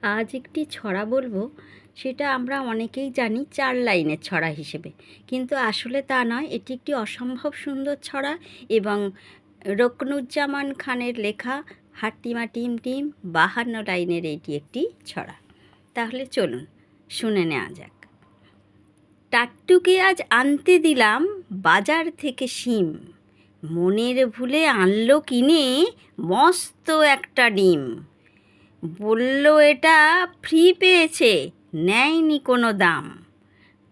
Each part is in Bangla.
আজ একটি ছড়া বলবো, সেটা আমরা অনেকেই জানি ৪ লাইনের ছড়া হিসেবে, কিন্তু আসলে তা নয়। এটি একটি অসম্ভব সুন্দর ছড়া এবং রুকনুজ্জামান খানের লেখা। হাট্টিমা টিম টিম ৫২ লাইনের এটি একটি ছড়া। তাহলে চলুন শুনে নেওয়া যাক। টাট্টুকে আজ আনতে দিলাম বাজার থেকে শিম, মনের ভুলে আনলো কিনে মস্ত একটা ডিম। বলল এটা ফ্রি পেয়েছে, নেয়নি কোনো দাম।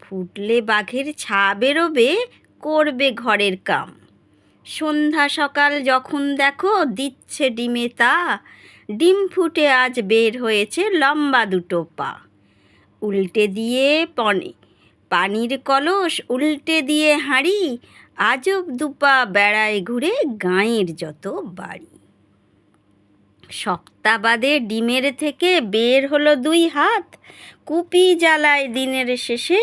ফুটলে বাঘের ছা বেরোবে, করবে ঘরের কাম। সন্ধ্যা সকাল যখন দেখো দিচ্ছে ডিমে তা, ডিম ফুটে আজ বের হয়েছে লম্বা দুটো পা। উল্টে দিয়ে পানির কলস, উল্টে দিয়ে হাঁড়ি, আজব দুপা বেড়ায় ঘুরে গাঁয়ের যত বাড়ি। সপ্তাহ বাদে ডিমের থেকে বের হলো ২ হাত, কুপি জ্বালায় দিনের শেষে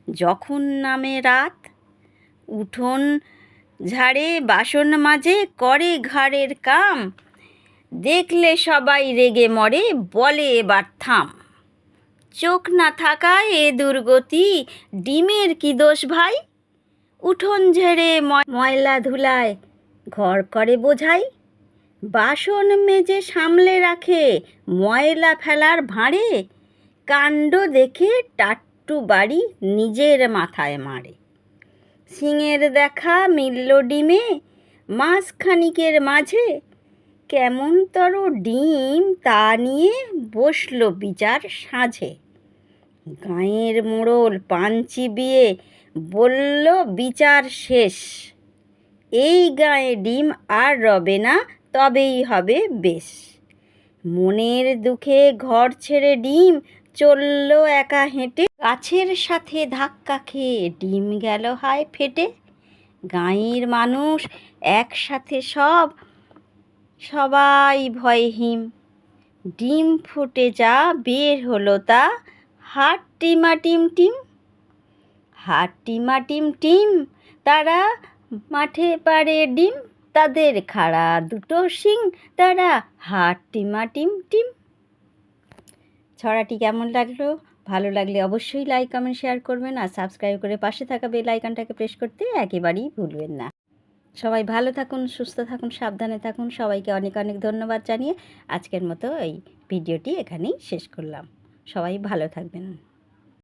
যখন নামে রাত। উঠোন ঝাড়ে, বাসন মাজে, করে ঘাড়ের কাম। দেখলে সবাই রেগে মরে, বলে এবার থাম। চোখ না থাকায় এ দুর্গতি, ডিমের কি দোষ ভাই? উঠোন ঝেড়ে ময়লা ধুলায় ঘর করে বোঝাই। বাসন মেজে সামলে রাখে, ময়লা ফেলার ভাঁড়ে। কাণ্ড দেখে টাট্টু বাড়ি নিজের মাথায় মারে। সিংয়ের দেখা মিলল ডিমে, মাসখানিকের মাঝে। কেমনতর ডিম তা নিয়ে বসল বিচার সাঁঝে। গাঁয়ের মোড়ল পান চিবিয়ে বলল বিচার শেষ। এই গাঁয়ে ডিম আর রবে না, তবেই হবে বেশ। মনের দুঃখে ঘর ছেড়ে ডিম চলল একা হেঁটে। গাছের সাথে ধাক্কা খেয়ে ডিম গেল হায় ফেটে। গাঁয়ের মানুষ একসাথে সবাই ভয়ে হিম। ডিম ফুটে যা বের হলো তা, হাট্টিমা টিম টিম। হাট্টিমা টিম টিম, তারা মাঠে পাড়ে ডিম। তাদের খাড়া দুটো শিং, তারা হাট্টিমা টিম টিম। ছড়াটি কেমন লাগলো? ভালো লাগলে অবশ্যই লাইক কমেন্ট শেয়ার করবেন, আর সাবস্ক্রাইব করে পাশে থাকা বেল আইকনটাকে প্রেস করতে একেবারেই ভুলবেন না। সবাই ভালো থাকুন, সুস্থ থাকুন, সাবধানে থাকুন। সবাইকে অনেক অনেক ধন্যবাদ জানিয়ে আজকের মতো এই ভিডিওটি এখানেই শেষ করলাম। সবাই ভালো থাকবেন।